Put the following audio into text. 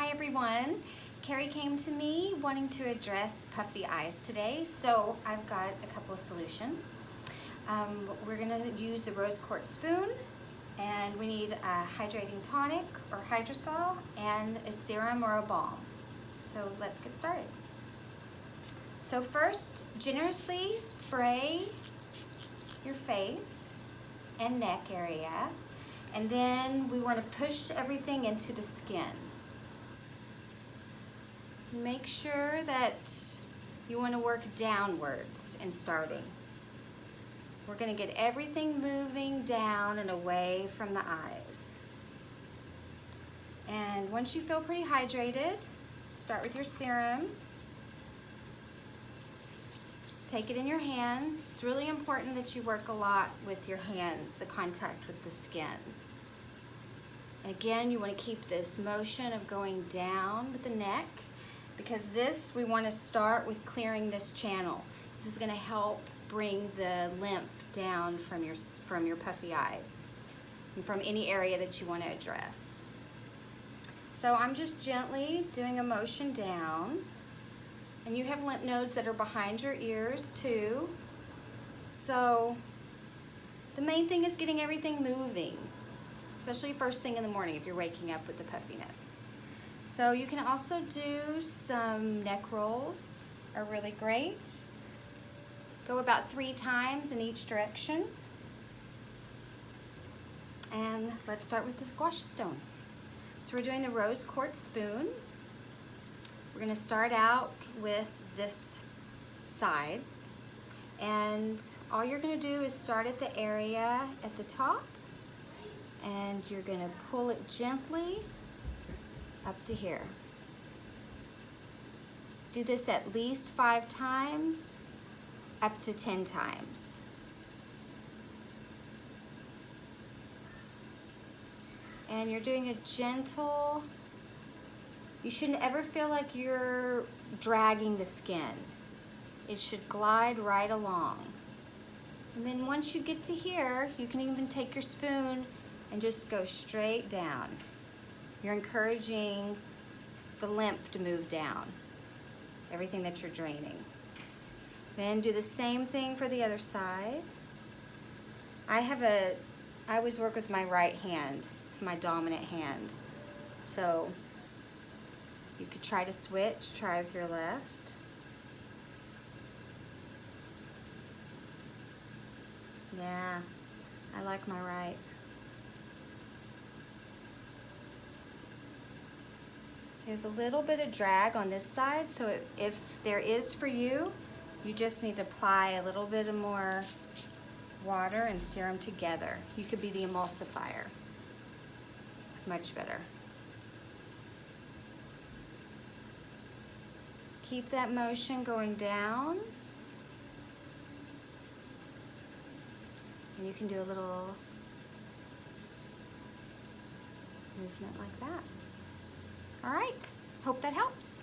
Hi everyone. Carrie came to me wanting to address puffy eyes today, so I've got a couple of solutions. We're going to use the rose quartz spoon, and we need a hydrating tonic or hydrosol and a serum or a balm. So let's get started. So first, generously spray your face and neck area, and then we want to push everything into the skin. Make sure that you want to work downwards in starting. We're going to get everything moving down and away from the eyes. And once you feel pretty hydrated, start with your serum. Take it in your hands. It's really important that you work a lot with your hands, the contact with the skin. Again, you want to keep this motion of going down with the neck, because we want to start with clearing this channel. This is going to help bring the lymph down from your puffy eyes and from any area that you want to address. So I'm just gently doing a motion down, and you have lymph nodes that are behind your ears too. So the main thing is getting everything moving, especially first thing in the morning if you're waking up with the puffiness. So you can also do some neck rolls, are really great. Go about 3 times in each direction. And let's start with the squash stone. So we're doing the rose quartz spoon. We're going to start out with this side. And all you're going to do is start at the area at the top. And you're going to pull it gently up to here. Do this at least 5 times, up to 10 times. And you're doing a gentle, you shouldn't ever feel like you're dragging the skin. It should glide right along. And then once you get to here, you can even take your spoon and just go straight down. You're encouraging the lymph to move down, everything that you're draining. Then do the same thing for the other side. I always work with my right hand. It's my dominant hand. So you could try to switch, try with your left. Yeah, I like my right. There's a little bit of drag on this side, so if there is for you, you just need to apply a little bit of more water and serum together. You could be the emulsifier. Much better. Keep that motion going down. And you can do a little movement like that. All right, hope that helps.